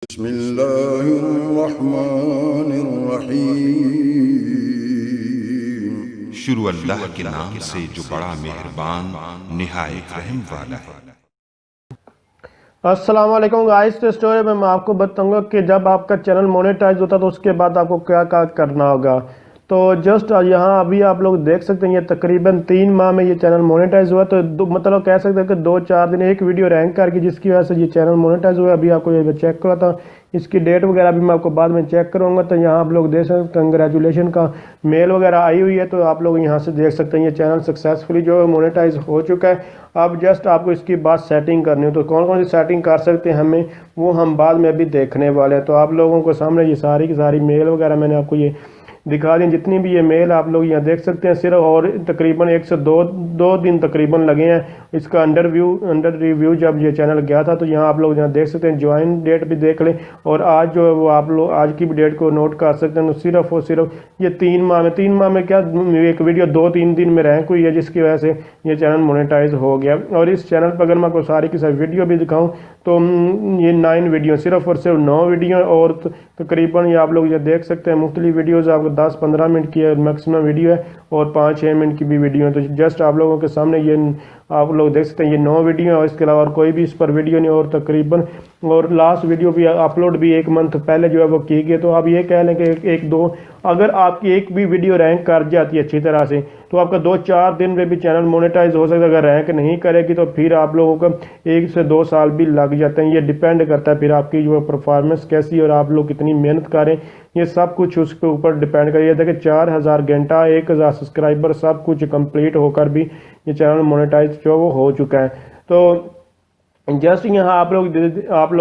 बिस्मिल्लाहिर्रहमानिर्रहीम। शुरू अल्लाह के नाम से जो बड़ा मेहरबान निहायत रहम वाला है। अस्सलाम वालेकुम गाइस। तो स्टोरी में मैं आपको बताऊंगा कि जब आपका चैनल मोनेटाइज होता है तो उसके बाद आपको क्या क्या करना होगा। तो जस्ट यहाँ अभी आप लोग देख सकते हैं ये तकरीबन 3 माह में ये चैनल मोनेटाइज हुआ। तो मतलब कह सकते हैं कि 2-4 दिन एक वीडियो रैंक करके जिसकी वजह से ये चैनल मोनेटाइज हुआ। अभी आपको ये चेक करा था, इसकी डेट वगैरह भी मैं आपको बाद में चेक करूँगा। तो यहाँ आप लोग देख सकते हैं कंग्रेचुलेशन का मेल वगैरह आई हुई है। तो आप लोग यहाँ से देख सकते हैं ये चैनल सक्सेसफुली जो है मोनेटाइज हो चुका है। अब जस्ट आपको इसकी बाद सेटिंग करनी हो तो कौन कौन सी सेटिंग कर सकते हैं हमें वो हम बाद में अभी देखने वाले हैं। तो आप लोगों को सामने ये सारी की सारी मेल वगैरह मैंने आपको ये दिखा दी, जितनी भी ये मेल आप लोग यहाँ देख सकते हैं। सिर्फ और तकरीबन 1 से 2 दिन तकरीबन लगे हैं इसका अंडर रिव्यू जब ये चैनल गया था। तो यहाँ आप लोग यहाँ देख सकते हैं ज्वाइन डेट भी देख लें और आज जो है वो आप लोग आज की भी डेट को नोट कर सकते हैं। तो सिर्फ और सिर्फ ये 3 माह में क्या एक वीडियो 2-3 दिन में रैंक हुई है जिसकी वजह से ये चैनल मोनेटाइज हो गया। और इस चैनल पर अगर मैं आपको सारी की सारी वीडियो भी दिखाऊं तो ये 9 वीडियो सिर्फ और सिर्फ 9 वीडियो और तकरीबन ये आप लोग ये देख सकते हैं मुख्तलिफ वीडियोस आपको 10-15 मिनट की मैक्सिमम वीडियो है और 5-6 मिनट की भी वीडियो है। तो जस्ट आप लोगों के सामने ये आप लोग देख सकते हैं ये 9 वीडियो है और इसके अलावा और कोई भी इस पर वीडियो नहीं। और तकरीबन और लास्ट वीडियो भी अपलोड भी 1 मंथ पहले जो है वो की गई। तो आप ये कह लें कि 1-2 अगर आपकी एक भी वीडियो रैंक कर जाती है अच्छी तरह से तो आपका 2-4 दिन में भी चैनल मोनेटाइज हो सकता है। अगर रैंक नहीं करेगी तो फिर आप लोगों का 1 से 2 साल भी लग जाते हैं। ये डिपेंड करता है फिर आपकी जो परफॉर्मेंस कैसी और आप लोग कितनी मेहनत करें, ये सब कुछ उसके ऊपर डिपेंड करिए। देखिए 4000 घंटा 1000 सब्सक्राइबर सब कुछ कंप्लीट होकर भी ये चैनल मोनेटाइज जो वो हो चुका है। तो जस्ट यहाँ आप लोग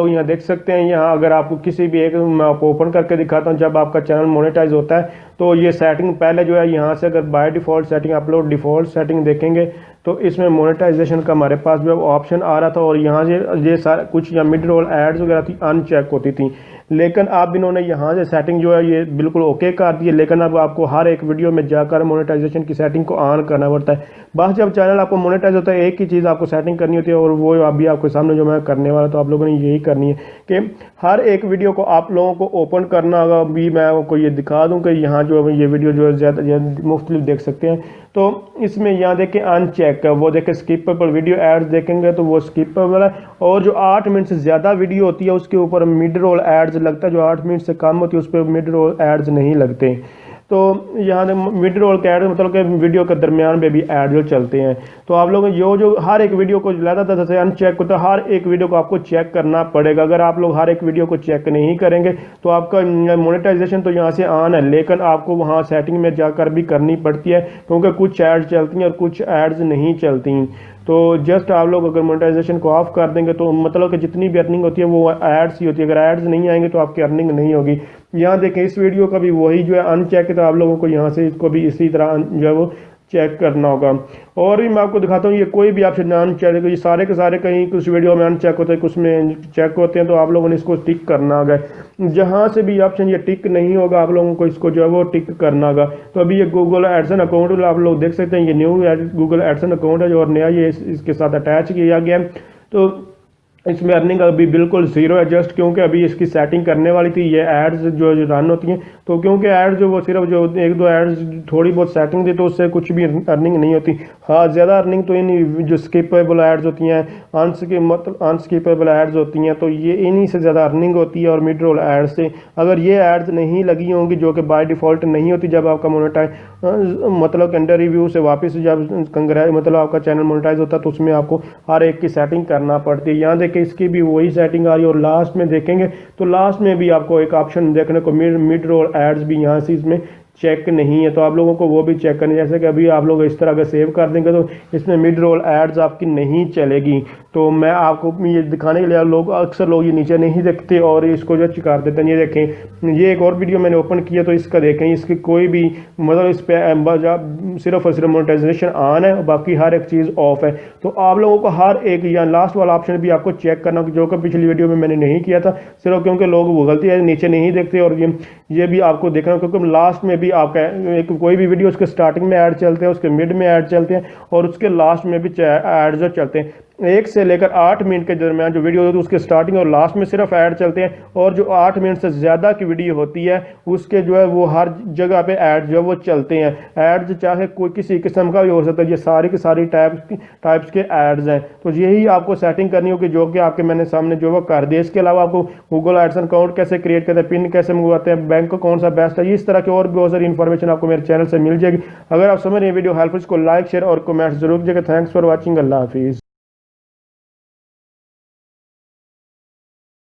यहाँ देख सकते हैं। यहाँ अगर आपको किसी भी एक मैं आपको ओपन करके दिखाता हूँ जब आपका चैनल मोनेटाइज होता है तो ये सेटिंग पहले जो है यहाँ से अगर by default setting upload default setting देखेंगे तो इसमें मोनेटाइजेशन का हमारे पास जो ऑप्शन आ रहा था और यहाँ से ये सारा कुछ या मिड रोल एड्स वगैरह थी अनचेक होती थी। लेकिन अब इन्होंने यहाँ से सेटिंग जो है ये बिल्कुल ओके कर दी है। लेकिन अब आपको हर एक वीडियो में जाकर मोनेटाइजेशन की सेटिंग को ऑन करना पड़ता है। बस जब चैनल आपको मोनेटाइज होता है एक ही चीज़ आपको सेटिंग करनी होती है और वो अभी आपके सामने जो मैं करने वाला तो आप लोगों ने यही करनी है कि हर एक वीडियो को आप लोगों को ओपन करना होगा। अभी मैं आपको ये दिखा दूँ कि यहाँ जो है ये वीडियो जो है ज़्यादा मुख्तलिफ देख सकते हैं। तो इसमें यहाँ देखें अनचेक वो देखें स्किपेबल वीडियो एड्स देखेंगे तो वो स्किपेबल है। और जो 8 मिनट से ज़्यादा वीडियो होती है उसके ऊपर मिड रोल एड्स लगता है, जो 8 मिनट से कम होती है उस पर मिड रोल एड्स नहीं लगते। तो यहाँ मिड रोल के ऐड मतलब कि वीडियो के दरमियान में भी ऐड जो चलते हैं। तो आप लोग जो हर एक वीडियो को लाता था जैसे अनचेक होता है हर एक वीडियो को आपको चेक करना पड़ेगा। अगर आप लोग हर एक वीडियो को चेक नहीं करेंगे तो आपका मोनेटाइजेशन तो यहाँ से ऑन है लेकिन आपको वहाँ सेटिंग में जाकर भी करनी पड़ती है क्योंकि कुछ एड्स चलती हैं और कुछ एड्स नहीं चलती। तो जस्ट आप लोग अगर मोनेटाइजेशन को ऑफ कर देंगे तो मतलब कि जितनी भी अर्निंग होती है वो एड्स ही होती है। अगर एड्स नहीं आएंगे तो आपकी अर्निंग नहीं होगी। यहाँ देखें इस वीडियो का भी वही जो है अनचेक है तो आप लोगों को यहाँ से इसको भी इसी तरह जो है वो चेक करना होगा। और भी मैं आपको दिखाता हूँ ये कोई भी ऑप्शन अनचेक ये सारे के सारे कहीं कुछ वीडियो में अनचेक होते हैं कुछ में चेक होते हैं। तो आप लोगों ने इसको टिक करना होगा। जहाँ से भी ऑप्शन ये टिक नहीं होगा आप लोगों को इसको जो है वो टिक करना होगा। तो अभी ये गूगल एडसन अकाउंट आप लोग देख सकते हैं ये न्यू गूगल एडसन अकाउंट है जो और नया ये इसके साथ अटैच किया गया है। तो इसमें अर्निंग अभी बिल्कुल ज़ीरो है जस्ट क्योंकि अभी इसकी सेटिंग करने वाली थी। ये एड्स जो रन होती हैं तो क्योंकि एड्स जो वो सिर्फ जो 1-2 एड्स थोड़ी बहुत सेटिंग थी तो उससे कुछ भी अर्निंग नहीं होती। हाँ ज़्यादा अर्निंग तो इन जो स्किपेबल एड्स होती हैं अनस्किपेबल एड्स होती हैं तो ये इन्हीं से ज़्यादा अर्निंग होती है और मिड रोल एड्स से। अगर ये एड्स नहीं लगी होंगी जो कि बाय डिफ़ॉल्ट नहीं होती जब आपका मोनेटाइज मतलब अंडर रिव्यू से वापस जब मतलब आपका चैनल मोनेटाइज होता है तो उसमें आपको हर एक की सेटिंग करना पड़ती है। यहाँ देखिए इसकी भी वही सेटिंग आ रही है और लास्ट में देखेंगे तो लास्ट में भी आपको एक ऑप्शन देखने को मिड रोल एड्स भी यहाँ से इसमें चेक नहीं है। तो आप लोगों को वो भी चेक करनी जैसे कि अभी आप लोग इस तरह का सेव कर देंगे तो इसमें मिड रोल एड्स आपकी नहीं चलेगी। तो मैं आपको ये दिखाने के लिए लोग अक्सर लोग ये नीचे नहीं देखते और इसको जो कर देते हैं। ये देखें ये एक और वीडियो मैंने ओपन किया तो इसका देखें इसकी कोई भी मतलब इस पर सिर्फ और सिर्फ मोनेटाइजेशन ऑन है बाकी हर एक चीज़ ऑफ है। तो आप लोगों को हर एक या लास्ट वाला ऑप्शन भी आपको चेक करना जो कि पिछली वीडियो में मैंने नहीं किया था सिर्फ क्योंकि लोग वो गलती है नीचे नहीं देखते। और ये भी आपको देखना क्योंकि लास्ट में भी आपका एक कोई भी वीडियो उसके स्टार्टिंग में ऐड चलते हैं उसके मिड में ऐड चलते हैं और उसके लास्ट में भी ऐड जो चलते हैं। 1 से लेकर 8 मिनट के दरमियान जो वीडियो होती है उसके स्टार्टिंग और लास्ट में सिर्फ ऐड चलते हैं, और जो 8 मिनट से ज़्यादा की वीडियो होती है उसके जो है वो हर जगह पे ऐड जो है वो चलते हैं। ऐड्स चाहे कोई किसी किस्म का भी हो सकता है, ये सारी की सारी टाइप्स के एड्स हैं। तो यही आपको सेटिंग करनी होगी जो कि आपके मैंने सामने जो वो कर दिया। इसके अलावा आपको गूगल एडसन अकाउंट कैसे क्रिएट करते हैं, पिन कैसे मंगवाते हैं, बैंक कौन सा बेस्ट है, इस तरह की और भी बहुत सारी इन्फॉर्मेशन आपको मेरे चैनल से मिल जाएगी। अगर आप समझ रहे हैं वीडियो हेल्पफुल, इसको लाइक शेयर और कमेंट जरूर कीजिएगा। Thanks for watching. अल्लाह हाफिज़।